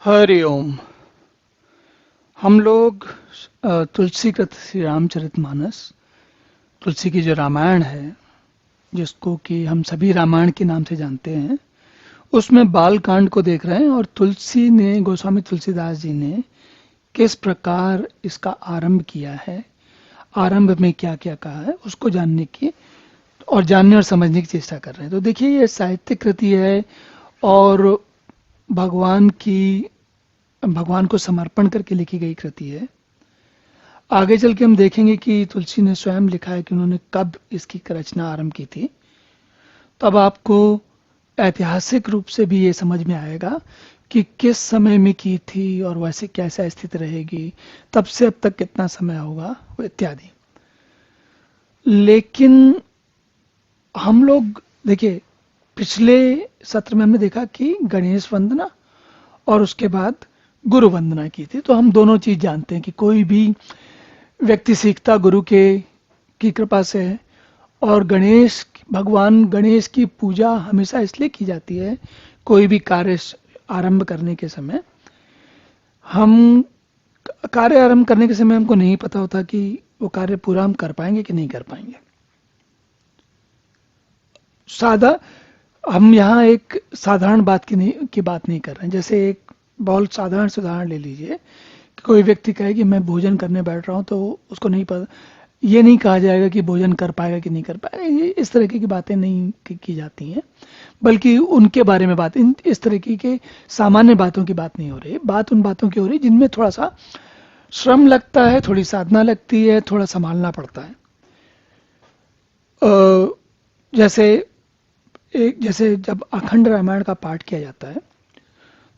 हरि ओम। हम लोग तुलसी कृत श्री रामचरितमानस, तुलसी की जो रामायण है, जिसको कि हम सभी रामायण के नाम से जानते हैं, उसमें बाल कांड को देख रहे हैं। और तुलसी ने, गोस्वामी तुलसीदास जी ने किस प्रकार इसका आरंभ किया है, आरंभ में क्या क्या कहा है, उसको जानने की और जानने और समझने की चेष्टा कर रहे हैं। तो देखिए, ये साहित्यिक कृति है और भगवान की भगवान को समर्पण करके लिखी गई कृति है। आगे चल के हम देखेंगे कि तुलसी ने स्वयं लिखा है कि उन्होंने कब इसकी रचना आरंभ की थी। तब आपको ऐतिहासिक रूप से भी ये समझ में आएगा कि किस समय में की थी और वैसे कैसा स्थिति रहेगी, तब से अब तक कितना समय होगा इत्यादि। लेकिन हम लोग देखिए, पिछले सत्र में हमने देखा कि गणेश वंदना और उसके बाद गुरु वंदना की थी। तो हम दोनों चीज जानते हैं कि कोई भी व्यक्ति सीखता गुरु के की कृपा से है। और भगवान गणेश की पूजा हमेशा इसलिए की जाती है, कोई भी कार्य आरंभ करने के समय हम कार्य आरंभ करने के समय हमको नहीं पता होता कि वो कार्य पूरा हम कर पाएंगे कि नहीं कर पाएंगे। सादा हम यहाँ एक साधारण की बात नहीं कर रहे हैं। जैसे एक बहुत साधारण से उदाहरण ले लीजिए कि कोई व्यक्ति कहे कि मैं भोजन करने बैठ रहा हूँ, तो उसको नहीं पता, ये नहीं कहा जाएगा कि भोजन कर पाएगा कि नहीं कर पाएगा। ये इस तरीके की बातें नहीं की जाती हैं, बल्कि उनके बारे में इस तरीके के सामान्य बातों की बात नहीं हो रही। बात उन बातों की हो रही जिनमें थोड़ा सा श्रम लगता है, थोड़ी साधना लगती है, थोड़ा संभालना पड़ता है। जैसे जैसे जब अखंड रामायण का पाठ किया जाता है,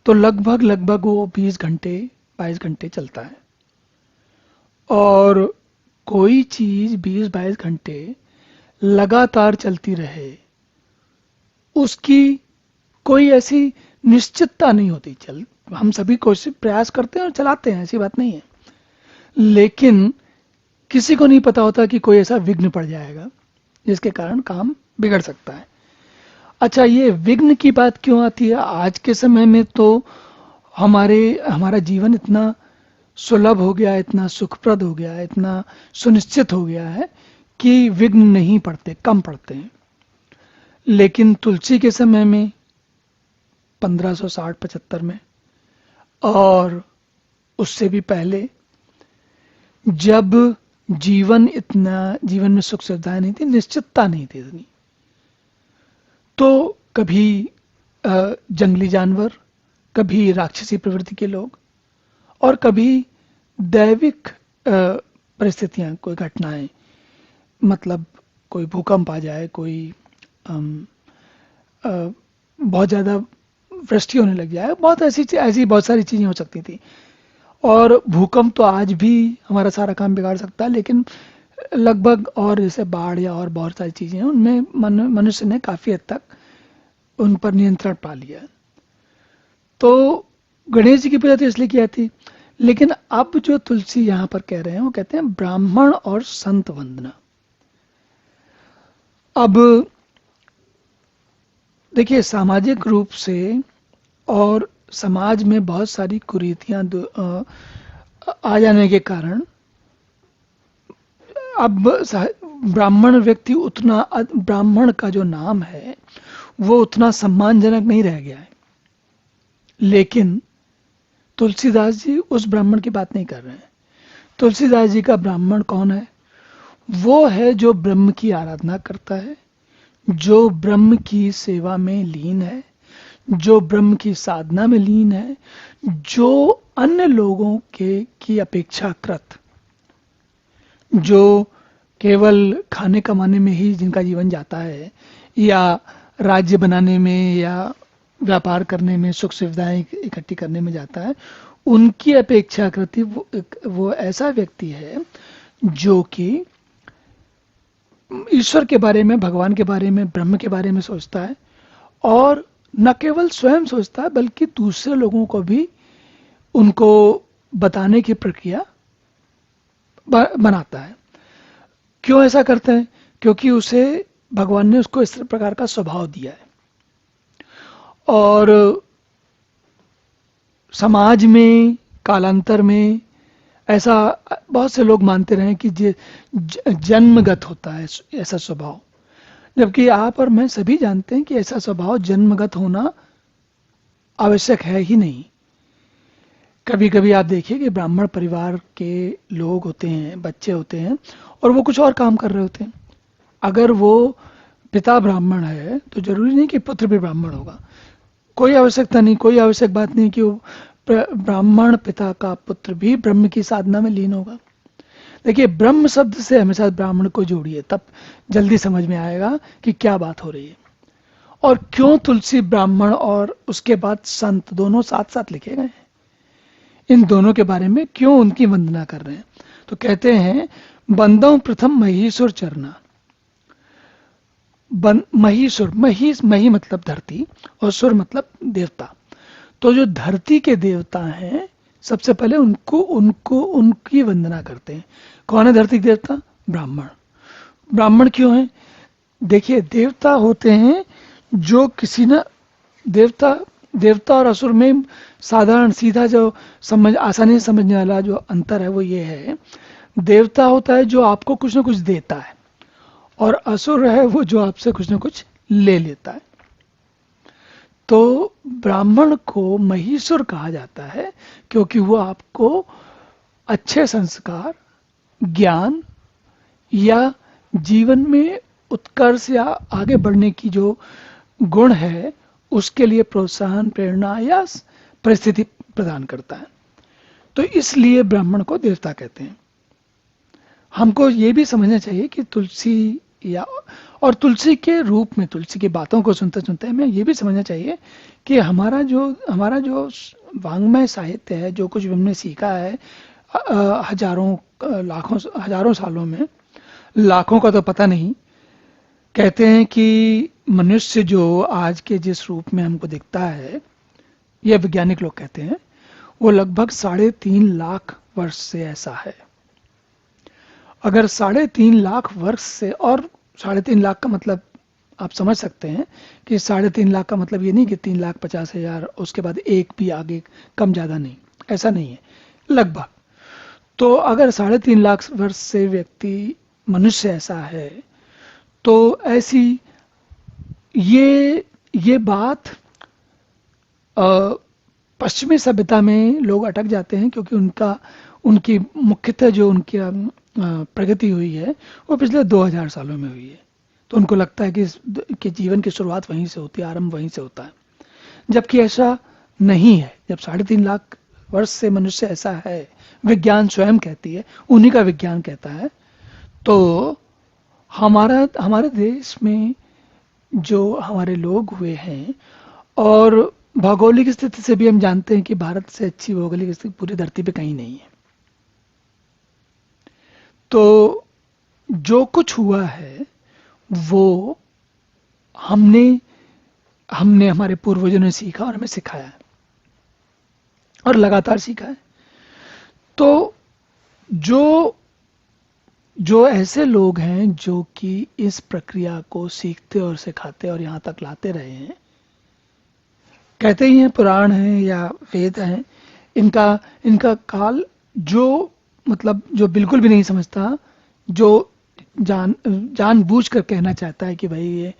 तो लगभग लगभग वो 20 घंटे 22 घंटे चलता है। और कोई चीज 20-22 घंटे लगातार चलती रहे, उसकी कोई ऐसी निश्चितता नहीं होती। हम सभी कोशिश प्रयास करते हैं और चलाते हैं, ऐसी बात नहीं है, लेकिन किसी को नहीं पता होता कि कोई ऐसा विघ्न पड़ जाएगा जिसके कारण काम बिगड़ सकता है। अच्छा, ये विघ्न की बात क्यों आती है आज के समय में? तो हमारा जीवन इतना सुलभ हो गया, इतना सुखप्रद हो गया, इतना सुनिश्चित हो गया है कि विघ्न नहीं पड़ते, कम पड़ते हैं। लेकिन तुलसी के समय में 1560-75 में, और उससे भी पहले, जब जीवन में सुख सुविधाएं नहीं थी, निश्चितता नहीं थी इतनी, तो कभी जंगली जानवर, कभी राक्षसी प्रवृत्ति के लोग, और कभी दैविक परिस्थितियां, कोई घटनाएं, मतलब कोई भूकंप आ जाए, कोई बहुत ज़्यादा वृष्टि होने लग जाए, ऐसी बहुत सारी चीज़ें हो सकती थी। और भूकंप तो आज भी हमारा सारा काम बिगाड़ सकता है, लेकिन लगभग, और जैसे बाढ़ या और बहुत सारी चीज़ें हैं, उनमें मनुष्य ने काफ़ी हद तक उन पर नियंत्रण पा लिया। तो गणेश जी की पूजा तो इसलिए की जाती। लेकिन अब जो तुलसी यहाँ पर कह रहे हैं, वो कहते हैं ब्राह्मण और संत वंदना। अब देखिए, सामाजिक रूप से और समाज में बहुत सारी कुरीतियां आ जाने के कारण अब ब्राह्मण व्यक्ति उतना, ब्राह्मण का जो नाम है वो उतना सम्मानजनक नहीं रह गया है। लेकिन तुलसीदास जी उस ब्राह्मण की बात नहीं कर रहे हैं। तुलसीदास जी का ब्राह्मण कौन है? वो है जो ब्रह्म की आराधना करता है, जो ब्रह्म की सेवा में लीन है, जो ब्रह्म की साधना में लीन है, जो अन्य लोगों के की अपेक्षाकृत, जो केवल खाने कमाने में ही जिनका जीवन जाता है, या राज्य बनाने में, या व्यापार करने में, सुख सुविधाएं इकट्ठी करने में जाता है, उनकी अपेक्षाकृत वो ऐसा व्यक्ति है जो कि ईश्वर के बारे में, भगवान के बारे में, ब्रह्म के बारे में सोचता है। और न केवल स्वयं सोचता है, बल्कि दूसरे लोगों को भी उनको बताने की प्रक्रिया बनाता है। क्यों ऐसा करते हैं? क्योंकि उसे भगवान ने उसको इस प्रकार का स्वभाव दिया है। और समाज में कालांतर में ऐसा बहुत से लोग मानते रहे कि जन्मगत होता है ऐसा स्वभाव, जबकि आप और मैं सभी जानते हैं कि ऐसा स्वभाव जन्मगत होना आवश्यक है ही नहीं। कभी कभी आप देखिए कि ब्राह्मण परिवार के लोग होते हैं, बच्चे होते हैं, और वो कुछ और काम कर रहे होते हैं। अगर वो पिता ब्राह्मण है तो जरूरी नहीं कि पुत्र भी ब्राह्मण होगा। कोई आवश्यकता नहीं, कोई आवश्यक बात नहीं कि वो ब्राह्मण पिता का पुत्र भी ब्रह्म की साधना में लीन होगा। देखिए, ब्रह्म शब्द से हमेशा ब्राह्मण को जोड़िए, तब जल्दी समझ में आएगा कि क्या बात हो रही है और क्यों तुलसी ब्राह्मण और उसके बाद संत दोनों साथ साथ लिखे गए हैं। इन दोनों के बारे में क्यों उनकी वंदना कर रहे हैं। तो कहते हैं, बंदों प्रथम महीसुर चरना। महीसुर, मही मतलब धरती और सुर मतलब देवता। तो जो धरती के देवता हैं, सबसे पहले उनकी वंदना करते हैं। कौन है धरती के देवता? ब्राह्मण। ब्राह्मण क्यों है? देखिए, देवता होते हैं जो किसी न देवता और असुर में साधारण सीधा जो आसानी से समझने वाला जो अंतर है वो ये है, देवता होता है जो आपको कुछ ना कुछ देता है, और असुर है वो जो आपसे कुछ ना कुछ ले लेता है। तो ब्राह्मण को महीसुर कहा जाता है क्योंकि वो आपको अच्छे संस्कार, ज्ञान या जीवन में उत्कर्ष या आगे बढ़ने की जो गुण है उसके लिए प्रोत्साहन, प्रेरणा या परिस्थिति प्रदान करता है। तो इसलिए ब्राह्मण को देवता कहते हैं। हमको ये भी समझना चाहिए कि तुलसी और तुलसी के रूप में, तुलसी की बातों को सुनते सुनते हमें ये भी समझना चाहिए कि हमारा जो वांग्मय साहित्य है, जो कुछ हमने सीखा है हजारों लाखों हजारों सालों में, लाखों का तो पता नहीं, कहते हैं कि मनुष्य जो आज के जिस रूप में हमको दिखता है, यह वैज्ञानिक लोग कहते हैं, वो लगभग 3.5 लाख वर्ष से ऐसा है। अगर 3.5 लाख वर्ष से, और 3.5 लाख का मतलब आप समझ सकते हैं कि 3.5 लाख का मतलब ये नहीं कि 3,50,000 उसके बाद एक भी आगे कम ज़्यादा नहीं, ऐसा नहीं है, लगभग। तो अगर 3.5 लाख वर्ष से व्यक्ति मनुष्य ऐसा है, तो ऐसी ये बात पश्चिमी सभ्यता में लोग अटक जाते हैं क्योंकि उनकी मुख्यतः जो उनकी प्रगति हुई है वो पिछले 2000 सालों में हुई है। तो उनको लगता है कि जीवन की शुरुआत वहीं से होती है, आरंभ वहीं से होता है, जबकि ऐसा नहीं है। जब 3.5 लाख वर्ष से मनुष्य ऐसा है, विज्ञान स्वयं कहती है, उन्हीं का विज्ञान कहता है, तो हमारे देश में जो हमारे लोग हुए हैं, और भौगोलिक स्थिति से भी हम जानते हैं कि भारत से अच्छी भौगोलिक स्थिति पूरी धरती पे कहीं नहीं है। तो जो कुछ हुआ है वो हमने हमारे पूर्वजों ने सीखा और हमें सिखाया है और लगातार सीखा है। तो जो ऐसे लोग हैं जो कि इस प्रक्रिया को सीखते और सिखाते और यहाँ तक लाते रहे हैं, कहते ही हैं पुराण हैं या वेद हैं, इनका काल जो बिल्कुल भी नहीं समझता, जो जानबूझ कर कहना चाहता है कि भाई ये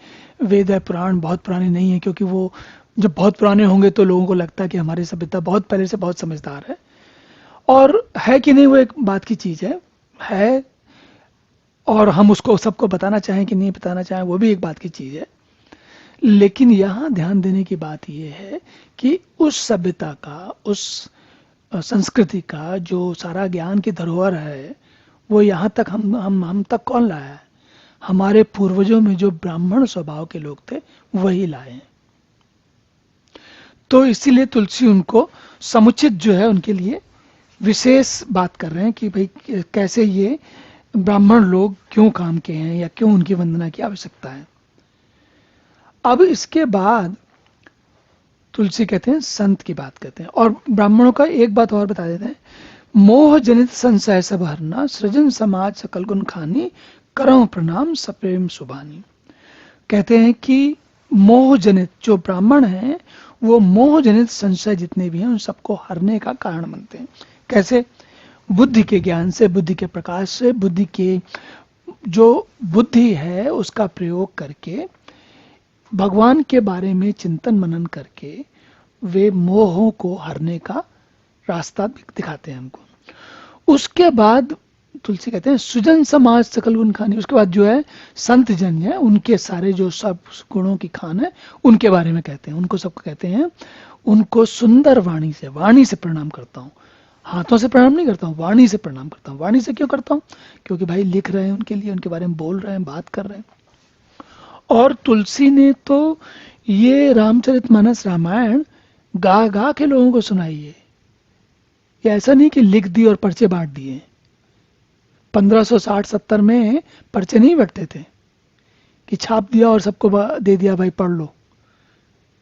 वेद है, पुराण बहुत पुराने नहीं है, क्योंकि वो जब बहुत पुराने होंगे तो लोगों को लगता है कि हमारी सभ्यता बहुत पहले से बहुत समझदार है। और है कि नहीं वो एक बात की चीज़ है, और हम उसको सबको बताना चाहें कि नहीं बताना चाहें वो भी एक बात की चीज़ है। लेकिन यहाँ ध्यान देने की बात यह है कि उस सभ्यता का, उस संस्कृति का जो सारा ज्ञान की धरोहर है, वो यहाँ तक हम तक कौन लाया है? हमारे पूर्वजों में जो ब्राह्मण स्वभाव के लोग थे वही लाए हैं। तो इसीलिए तुलसी उनको समुचित जो है उनके लिए विशेष बात कर रहे हैं कि भाई कैसे ये ब्राह्मण लोग क्यों काम के हैं या क्यों उनकी वंदना की आवश्यकता है। अब इसके बाद तुलसी कहते हैं संत की बात कहते हैं, और ब्राह्मणों का एक बात और बता देते हैं, मोह जनित संशय सब हरना, सृजन समाज सकल गुण खानी, करम प्रणाम सप्रेम सुभानी। कहते हैं कि मोह जनित जो ब्राह्मण हैं वो मोह जनित संशय जितने भी हैं उन सबको हरने का कारण बनते हैं। कैसे? बुद्धि के ज्ञान से, बुद्धि के प्रकाश से, बुद्धि के जो बुद्धि है उसका प्रयोग करके, भगवान के बारे में चिंतन मनन करके वे मोहों को हरने का रास्ता दिखाते हैं हमको। उसके बाद तुलसी कहते हैं सुजन समाज सकल गुण खानी। उसके बाद जो है संत जन है, उनके सारे जो सब गुणों की खान है उनके बारे में कहते हैं। उनको सबको कहते हैं, उनको सुंदर वाणी से प्रणाम करता हूँ। हाथों से प्रणाम नहीं करता हूँ, वाणी से प्रणाम करता हूँ। वाणी से क्यों करता हूँ? क्योंकि भाई लिख रहे हैं उनके लिए, उनके बारे में बोल रहे हैं, बात कर रहे हैं। और तुलसी ने तो ये रामचरितमानस रामायण गा गा के लोगों को सुनाई है। ये ऐसा नहीं कि लिख दी और पर्चे बांट दिए। 1560-70 में पर्चे नहीं बंटते थे कि छाप दिया और सबको दे दिया, भाई पढ़ लो।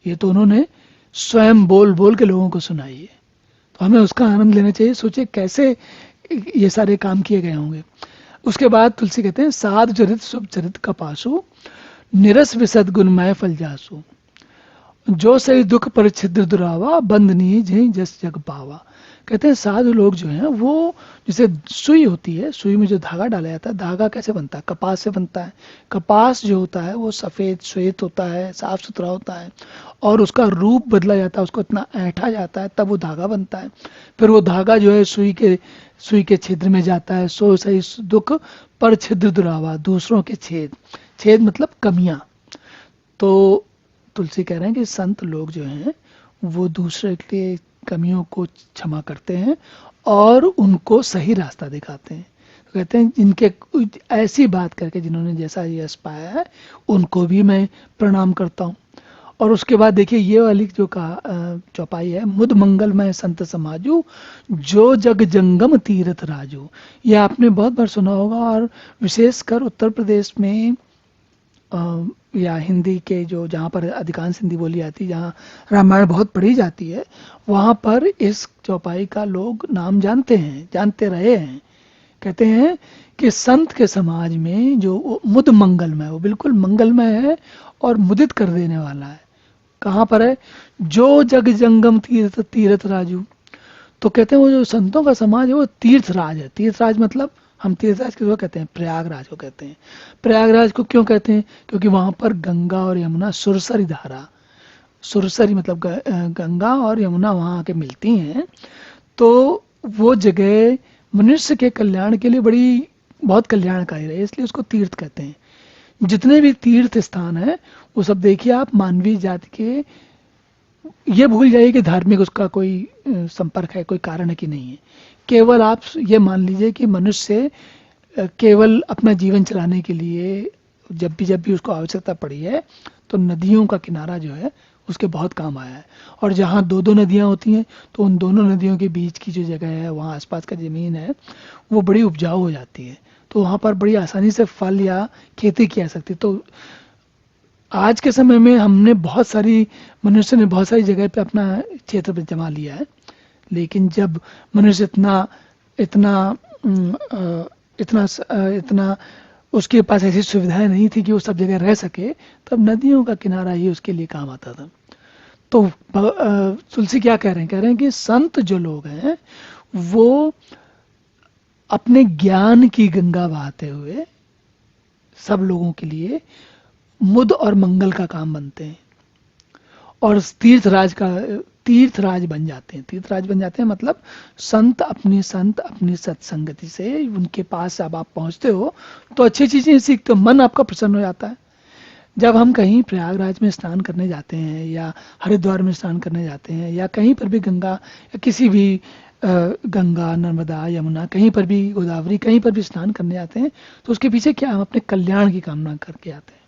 ये तो उन्होंने स्वयं बोल बोल के लोगों को सुनाई है। तो हमें उसका आनंद लेना चाहिए। सोचे कैसे ये सारे काम किए गए होंगे। उसके बाद तुलसी कहते हैं साधु चरित शुभ चरित कपासु, निरस विसद गुणमय फल जासु, जो सही दुख पर छिद्र दुरावा, बंधनी जय जस जग पावा। कहते हैं साधु लोग जो हैं वो, जैसे सुई होती है, सुई में जो धागा डाला जाता है, धागा कैसे बनता है? कपास से बनता है। कपास जो होता है वो सफ़ेद श्वेत होता है, साफ सुथरा होता है, और उसका रूप बदला जाता है, उसको इतना ऐंठा जाता है, तब वो धागा बनता है। फिर वो धागा जो है सुई के छिद्र में जाता है। सो सही दुख पर छिद्र दुरावा, दूसरों के छेद, छेद मतलब कमियां। तो तुलसी कह रहे हैं कि संत लोग जो हैं वो दूसरे के कमियों को क्षमा करते हैं और उनको सही रास्ता दिखाते हैं। तो कहते हैं जिनके ऐसी बात करके जिन्होंने जैसा यश पाया है उनको भी मैं प्रणाम करता हूँ। और उसके बाद देखिए ये वाली जो कहा चौपाई है, मुद मंगलमय संत समाजू, जो जग जंगम तीर्थ राजू। ये आपने बहुत बार सुना होगा, और विशेषकर उत्तर प्रदेश में या हिंदी के जो जहाँ पर अधिकांश हिंदी बोली जाती है, जहाँ रामायण बहुत पढ़ी जाती है, वहाँ पर इस चौपाई का लोग नाम जानते हैं, जानते रहे हैं। कहते हैं कि संत के समाज में जो मुद मंगलमय, वो बिल्कुल मंगलमय है और मुदित कर देने वाला है। कहाँ पर है? जो जग जंगम तीर्थ तीर्थ राजू। तो कहते हैं वो जो संतों का समाज है वो तीर्थराज है। तीर्थराज मतलब हम तीर्थराज किसको कहते हैं? प्रयागराज को कहते हैं। प्रयागराज को क्यों कहते हैं? क्योंकि वहां पर गंगा और यमुना सुरसरी धारा, सुरसरी मतलब गंगा और यमुना वहां आके मिलती हैं। तो वो जगह मनुष्य के कल्याण के लिए बहुत कल्याणकारी है, इसलिए उसको तीर्थ कहते हैं। जितने भी तीर्थ स्थान है वो सब देखिए आप, मानवीय जाति के, ये भूल जाइए कि धार्मिक उसका कोई संपर्क है, कोई कारण है कि नहीं है। केवल आप ये मान लीजिए कि मनुष्य केवल अपना जीवन चलाने के लिए जब भी उसको आवश्यकता पड़ी है तो नदियों का किनारा जो है उसके बहुत काम आया है। और जहाँ दो दो नदियाँ होती हैं तो उन दोनों नदियों के बीच की जो जगह है, वहाँ आसपास का ज़मीन है वो बड़ी उपजाऊ हो जाती है। तो वहाँ पर बड़ी आसानी से फल या खेती की जा सकती है। तो आज के समय में मनुष्य ने बहुत सारी जगह पे अपना क्षेत्र पे जमा लिया है। लेकिन जब मनुष्य इतना उसके पास ऐसी सुविधाएं नहीं थी कि वो सब जगह रह सके, तब नदियों का किनारा ही उसके लिए काम आता था। तो तुलसी क्या कह रहे हैं? कह रहे हैं कि संत जो लोग हैं वो अपने ज्ञान की गंगा बहाते हुए सब लोगों के लिए मुद और मंगल का काम बनते हैं और तीर्थराज बन जाते हैं। तीर्थराज बन जाते हैं मतलब संत अपनी सत्संगति से उनके पास जब आप पहुंचते हो तो अच्छी चीजें सीखते हो, मन आपका प्रसन्न हो जाता है। जब हम कहीं प्रयागराज में स्नान करने जाते हैं या हरिद्वार में स्नान करने जाते हैं या कहीं पर भी गंगा या किसी भी गंगा नर्मदा यमुना कहीं पर भी गोदावरी कहीं पर भी स्नान करने जाते हैं तो उसके पीछे क्या, हम अपने कल्याण की कामना करके आते हैं।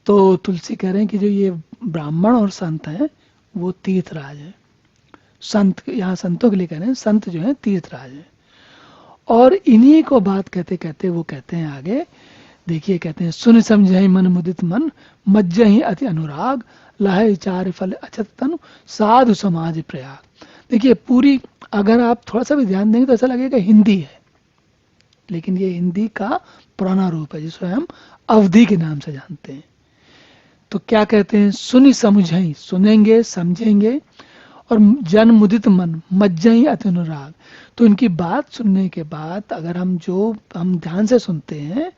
तो तुलसी कह रहे हैं कि जो ये ब्राह्मण और संत हैं वो तीर्थराज है। संत यहाँ संतों के लिए कह रहे हैं, संत जो है तीर्थराज है। और इन्हीं को बात कहते कहते वो कहते हैं आगे, देखिए कहते हैं सुन समझहि मन मुदित मन, मज्जहि अति अनुराग, लहै चार फल अछत तनु, साधु समाज प्रयाग। देखिए पूरी, अगर आप थोड़ा सा भी ध्यान देंगे तो ऐसा लगेगा हिंदी है, लेकिन ये हिंदी का पुराना रूप है जिसको हम अवधी के नाम से जानते हैं। तो क्या कहते हैं, सुनी समझई, सुनेंगे समझेंगे, और जन मुदित मन मज्जई अति अनुराग। तो इनकी बात सुनने के बाद अगर हम ध्यान से सुनते हैं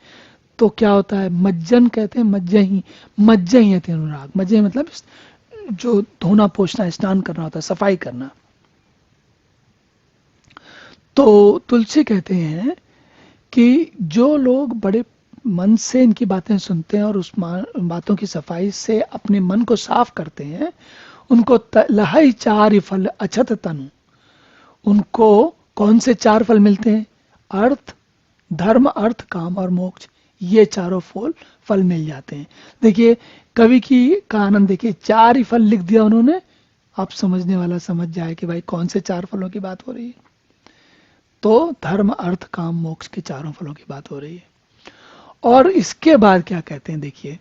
तो क्या होता है, मज्जन कहते हैं, मज्जई, मज्जई अति अनुराग। मज्जई मतलब जो धोना पोछना स्नान करना होता है, सफाई करना। तो तुलसी कहते हैं कि जो लोग बड़े मन से इनकी बातें सुनते हैं और उस बातों की सफाई से अपने मन को साफ करते हैं, उनको लहई चार फल अछत तनु। उनको कौन से चार फल मिलते हैं, अर्थ, धर्म, अर्थ, काम और मोक्ष, ये चारों फल मिल जाते हैं। देखिए कवि की का आनंद देखिए, चार ही फल लिख दिया उन्होंने। आप समझने वाला समझ जाए कि भाई कौन से चार फलों की बात हो रही है। तो धर्म, अर्थ, काम, मोक्ष के चारों फलों की बात हो रही है। और इसके बाद क्या कहते हैं, देखिए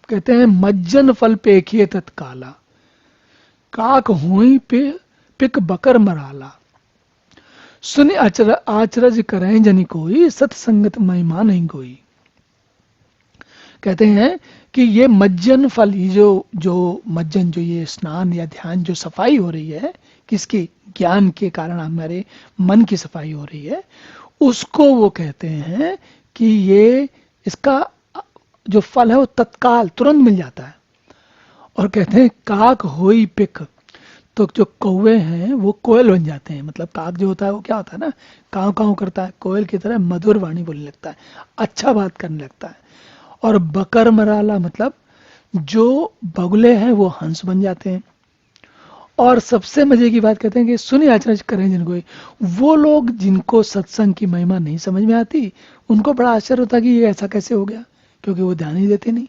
कहते हैं मज्जन फल पेखिए तत्काला, काक हुई पे पिक बकर मराला, सुनि आचरज करें जनी कोई, सत्संगत महिमा नहीं कोई। कहते हैं कि ये मज्जन फल, ये जो मज्जन, जो ये स्नान या ध्यान, जो सफाई हो रही है, किसकी, ज्ञान के कारण हमारे मन की सफाई हो रही है, उसको वो कहते हैं कि ये इसका जो फल है वो तत्काल तुरंत मिल जाता है। और कहते हैं काक होई पिक, तो जो कौवे हैं वो कोयल बन जाते हैं। मतलब काक जो होता है वो क्या होता है ना, काव काव करता है, कोयल की तरह मधुर वाणी बोलने लगता है, अच्छा बात करने लगता है। और बकर मराला मतलब जो बगुले हैं वो हंस बन जाते हैं। और सबसे मजे की बात कहते हैं कि सुनी आचरण करें जिनको, वो लोग जिनको सत्संग की महिमा नहीं समझ में आती, उनको बड़ा आश्चर्य होता है कि ये ऐसा कैसे हो गया, क्योंकि वो ध्यान ही देते नहीं।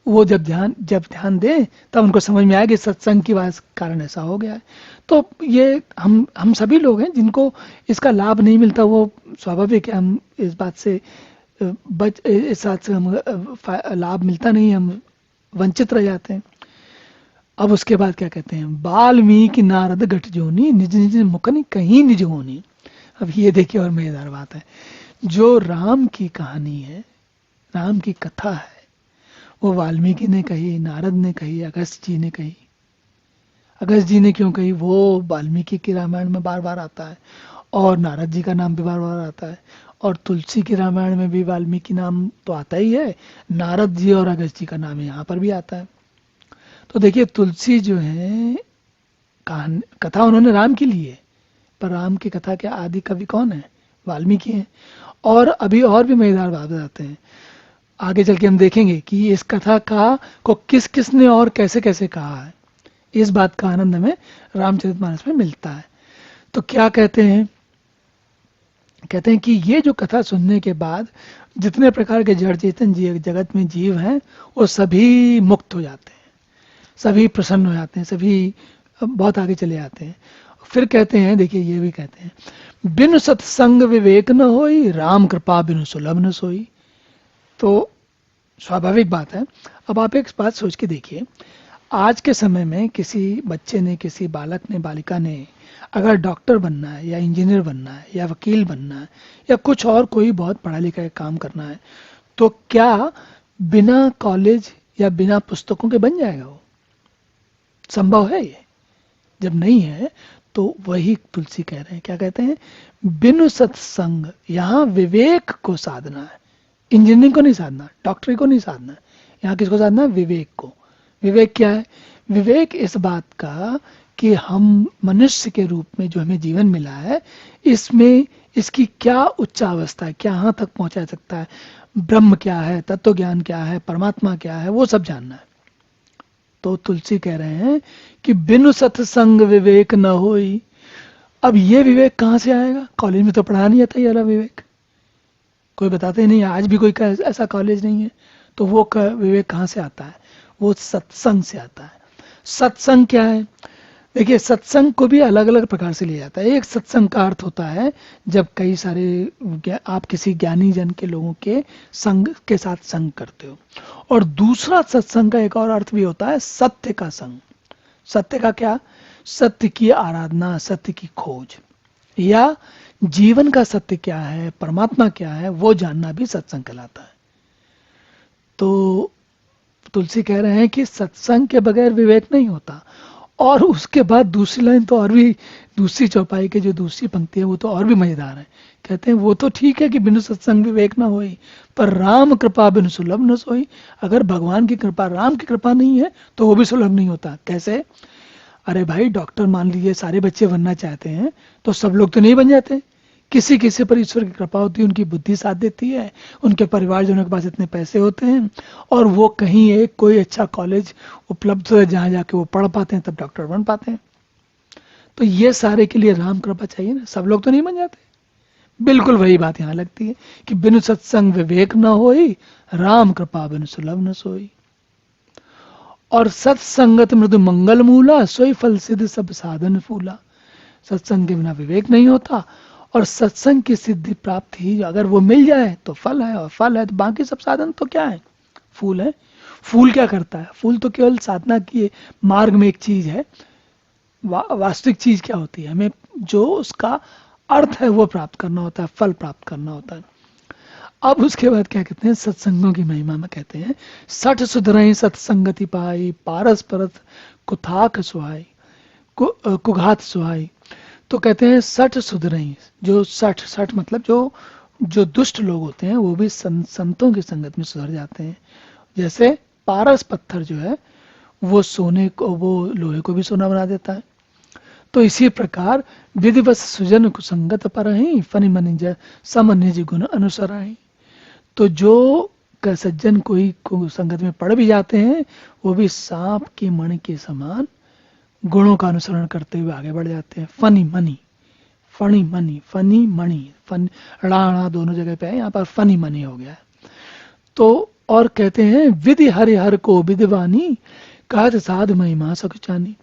वो जब ध्यान दें तब उनको समझ में आया कि सत्संग की वजह कारण ऐसा हो गया है। तो ये हम सभी लोग हैं जिनको इसका लाभ नहीं मिलता, वो स्वाभाविक है, हम इस बात से इस बात से हम लाभ मिलता नहीं, हम वंचित रह जाते हैं। अब उसके बाद क्या कहते हैं, वाल्मीकि नारद घट जोनी, निज निज मुखनि कहीं निज होनी। अब ये देखिए और मजेदार बात है, जो राम की कहानी है, राम की कथा है, वो वाल्मीकि ने कही, नारद ने कही, अगस्त जी ने कही। अगस्त जी ने क्यों कही, वो वाल्मीकि की रामायण में बार बार आता है, और नारद जी का नाम भी बार बार आता है, और तुलसी की रामायण में भी वाल्मीकि नाम तो आता ही है, नारद जी और अगस्त जी का नाम यहाँ पर भी आता है। तो देखिए तुलसी जो है, कथा उन्होंने राम की ली है, पर राम की कथा के आदि कवि कौन है, वाल्मीकि हैं। और अभी और भी मजेदार बात बताते हैं, आगे चल के हम देखेंगे कि इस कथा को किस किस ने और कैसे कैसे कहा है। इस बात का आनंद हमें रामचरितमानस में मिलता है। तो क्या कहते हैं, कहते हैं कि ये जो कथा सुनने के बाद जितने प्रकार के जड़ चेतन जगत में जीव हैं, वो सभी मुक्त हो जाते हैं, सभी प्रसन्न हो जाते हैं, सभी बहुत आगे चले जाते हैं। फिर कहते हैं, देखिए ये भी कहते हैं, बिनु सत्संग विवेक न होई, राम कृपा बिनु सुलभ न सोई। तो स्वाभाविक बात है। अब आप एक बात सोच के देखिए, आज के समय में किसी बच्चे ने, किसी बालक ने, बालिका ने अगर डॉक्टर बनना है या इंजीनियर बनना है या वकील बनना है या कुछ और कोई बहुत पढ़ा लिखा का काम करना है, तो क्या बिना कॉलेज या बिना पुस्तकों के बन जाएगा? वो संभव है? ये जब नहीं है तो वही तुलसी कह रहे हैं, क्या कहते हैं, बिनु सत्संग, यहाँ विवेक को साधना है, इंजीनियरिंग को नहीं साधना, डॉक्टरी को नहीं साधना, यहाँ किसको साधना है, विवेक को। विवेक क्या है? विवेक इस बात का कि हम मनुष्य के रूप में जो हमें जीवन मिला है, इसमें इसकी क्या उच्चावस्था है, क्या यहाँ तक पहुंचा सकता है, ब्रह्म क्या है, तत्व ज्ञान क्या है, परमात्मा क्या है, वो सब जानना है। तो तुलसी कह रहे हैं कि बिनु सत्संग विवेक न होई। अब ये विवेक कहाँ से आएगा? कॉलेज में तो पढ़ा नहीं जाता ये वाला विवेक, कोई बताते ही नहीं, आज भी कोई ऐसा कॉलेज नहीं है। तो वो विवेक कहाँ से आता है? वो सत्संग से आता है। सत्संग क्या है? देखिए सत्संग को भी अलग अलग प्रकार से लिया जाता है। एक सत्संग का अर्थ होता है जब कई सारे आप किसी ज्ञानी जन के लोगों के संग के साथ संग करते हो, और दूसरा सत्संग का एक और अर्थ भी होता है सत्य का संग। सत्य का क्या? सत्य की आराधना, सत्य की खोज, या जीवन का सत्य क्या है, परमात्मा क्या है, वो जानना भी सत्संग कहलाता है। तो तुलसी कह रहे हैं कि सत्संग के बगैर विवेक नहीं होता। और उसके बाद दूसरी लाइन तो और भी, दूसरी चौपाई की जो दूसरी पंक्ति है वो तो और भी मजेदार है। कहते हैं वो तो ठीक है कि बिनु सत्संग विवेक ना होई, पर राम कृपा बिनु सुलभ न सोई। अगर भगवान की कृपा, राम की कृपा नहीं है तो वो भी सुलभ नहीं होता। कैसे? अरे भाई, डॉक्टर मान लीजिए सारे बच्चे बनना चाहते हैं तो सब लोग तो नहीं बन जाते। किसी किसी पर ईश्वर की कृपा होती है, उनकी बुद्धि साथ देती है, उनके परिवारजनों के पास इतने पैसे होते हैं और वो कहीं एक कोई अच्छा कॉलेज उपलब्ध है जहाँ जाके वो पढ़ पाते हैं, तब डॉक्टर बन पाते हैं। तो ये सारे के लिए राम कृपा चाहिए ना, सब लोग तो नहीं बन जाते। बिल्कुल वही बात यहाँ लगती है कि बिनु सत्संग विवेक न होई, राम कृपा बिनु सुलभ न सोई। और सत्संगत मृदु मंगल मूला, सोई फल सिद्ध सब साधन फूला। सत्संग के बिना विवेक नहीं होता, और सत्संग की सिद्धि प्राप्त ही अगर वो मिल जाए तो फल है, और फल है तो बाकी सब साधन तो क्या है? फूल है। फूल क्या करता है? फूल तो केवल साधना की मार्ग में एक चीज है। वास्तविक चीज क्या होती है? हमें जो उसका अर्थ है वो प्राप्त करना होता है, फल प्राप्त करना होता है। अब उसके बाद क्या कहते हैं? सत्संगों की महिमा में कहते हैं, सठ सुधरई सत्संगति पाई, पारस परत कुथाक सुहाई, कुघात सुहाई। तो कहते हैं सठ सुधरई, जो सठ सठ मतलब जो जो दुष्ट लोग होते हैं वो भी संतों की संगत में सुधर जाते हैं। जैसे पारस पत्थर जो है वो सोने को, वो लोहे को भी सोना बना देता है। तो इसी प्रकार विधिवत सुजन कुसंगत पर ही फनि मनि समन्य गुण अनुसराई। तो जो सज्जन कोई संगत में पड़ भी जाते हैं वो भी सांप की मणि के समान गुणों का अनुसरण करते हुए आगे बढ़ जाते हैं। फनी मनी, फणी मनी, फनी मणि, फन ड़ाणा दोनों जगह पे है, यहाँ पर फनी मनी हो गया है। तो और कहते हैं विधि हरिहर को विद्वानी, कहत साध महिमा सकुचानी।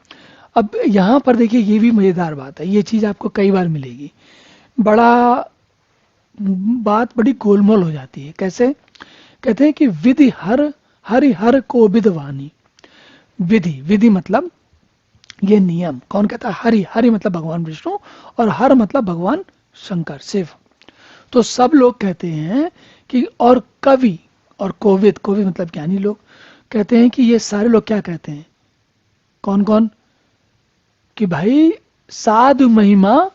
अब यहाँ पर देखिए ये भी मजेदार बात है, ये चीज आपको कई बार मिलेगी। बात बड़ी गोलमोल हो जाती है। कैसे? कहते हैं कि विधि हरिहर को विद्वानी। विधि, विधि मतलब ये नियम। कौन कहता है? हरि। हरि मतलब भगवान विष्णु, और हर मतलब भगवान शंकर, शिव। तो सब लोग कहते हैं कि, और कवि और कोविद, कोविद मतलब ज्ञानी लोग, कहते हैं कि ये सारे लोग क्या कहते हैं? कौन कौन? कि भाई साधु महिमा,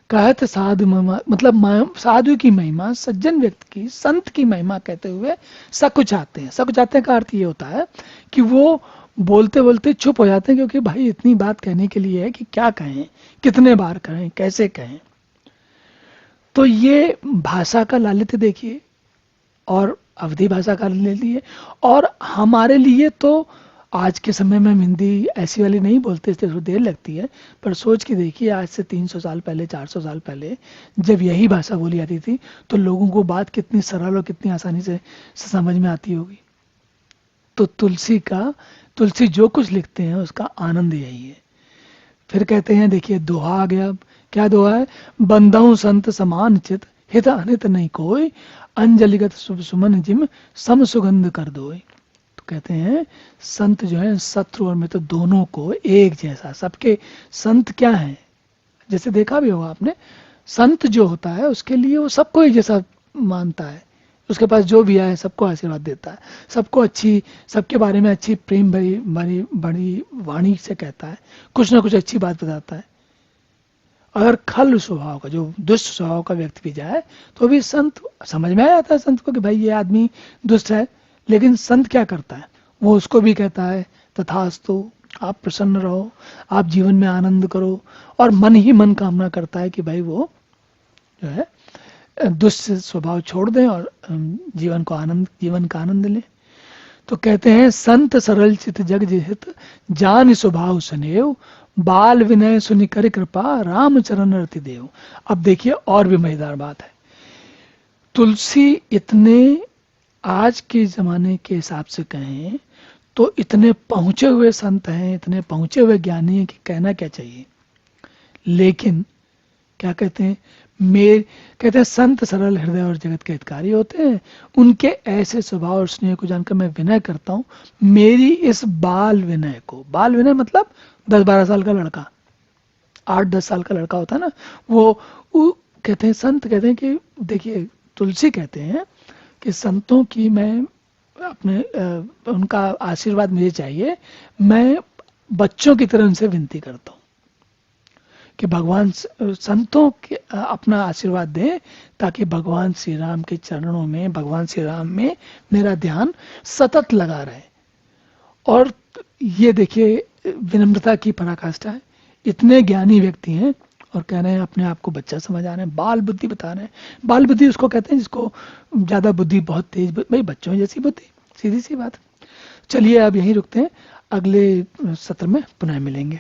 कहत साधु महिमा मतलब साधु की महिमा, सज्जन व्यक्ति की, संत की महिमा कहते हुए सकुचाते हैं। सकुचाते का अर्थ ये होता है कि वो बोलते बोलते चुप हो जाते हैं, क्योंकि भाई इतनी बात कहने के लिए है कि क्या कहें, कितने बार कहें, कैसे कहें। तो ये भाषा का लालित्य देखिए, और अवधि भाषा का ले लिए। और हमारे लिए तो आज के समय में हम हिंदी ऐसी वाली नहीं बोलते, इसलिए थोड़ी देर लगती है, पर सोच के देखिए आज से 300 साल पहले, 400 साल पहले जब यही भाषा बोली जाती थी तो लोगों को बात कितनी सरल और कितनी आसानी से समझ में आती होगी। तो तुलसी जो कुछ लिखते हैं उसका आनंद यही है। फिर कहते हैं, देखिए दोहा आ गया। अब क्या दोहा है? बंधऊ संत समान चित, हित अनित नहीं कोई, अंजलिगत शुभ सुमन जिम सम सुगंध कर दोय। तो कहते हैं संत जो है शत्रु और मित्र दोनों को एक जैसा, सबके संत क्या है? जैसे देखा भी होगा आपने, संत जो होता है उसके लिए वो सबको एक जैसा मानता है, उसके पास जो भी आए सबको आशीर्वाद देता है, सबको अच्छी, सबके बारे में अच्छी प्रेम भरी बड़ी बड़ी वाणी से कहता है, कुछ ना कुछ अच्छी बात बताता है। अगर खल स्वभाव का, जो दुष्ट स्वभाव का व्यक्ति भी जाए तो भी संत समझ में आ जाता है संत को कि भाई ये आदमी दुष्ट है। लेकिन संत क्या करता है? वो उसको भी कहता है तथास्तु, आप प्रसन्न रहो, आप जीवन में आनंद करो, और मन ही मन कामना करता है कि भाई वो जो है दुष्ट स्वभाव छोड़ दें और जीवन का आनंद लें। तो कहते हैं संत सरल चित जग जिहित, जान स्वभाव स्नेव, बाल विनय सुनि कर कृपा, राम चरण रति देव। अब देखिए और भी मजेदार बात है। तुलसी इतने आज के जमाने के हिसाब से कहें तो इतने पहुंचे हुए संत हैं, इतने पहुंचे हुए ज्ञानी हैं कि कहना क्या चाहिए। लेकिन क्या कहते हैं? कहते हैं संत सरल हृदय और जगत के हितकारी होते हैं, उनके ऐसे स्वभाव और स्नेह को जानकर मैं विनय करता हूं, मेरी इस बाल विनय को। बाल विनय मतलब 10-12 साल का लड़का, 8-10 साल का लड़का होता है ना, वो कहते हैं, संत कहते हैं कि देखिए तुलसी कहते हैं कि संतों की मैं अपने उनका आशीर्वाद मुझे चाहिए। मैं बच्चों की तरह उनसे विनती करता हूँ कि भगवान संतों के अपना आशीर्वाद दें, ताकि भगवान श्री राम के चरणों में, भगवान श्री राम में मेरा ध्यान सतत लगा रहे। और ये देखिए विनम्रता की पराकाष्ठा है। इतने ज्ञानी व्यक्ति हैं और कह रहे हैं अपने आप को बच्चा समझ आ रहे हैं, बाल बुद्धि बता रहे हैं। बाल बुद्धि उसको कहते हैं जिसको ज्यादा बुद्धि, बहुत तेज, भाई बच्चों जैसी बुद्धि, सीधी सी बात। चलिए अब यहीं रुकते हैं, अगले सत्र में पुनः मिलेंगे।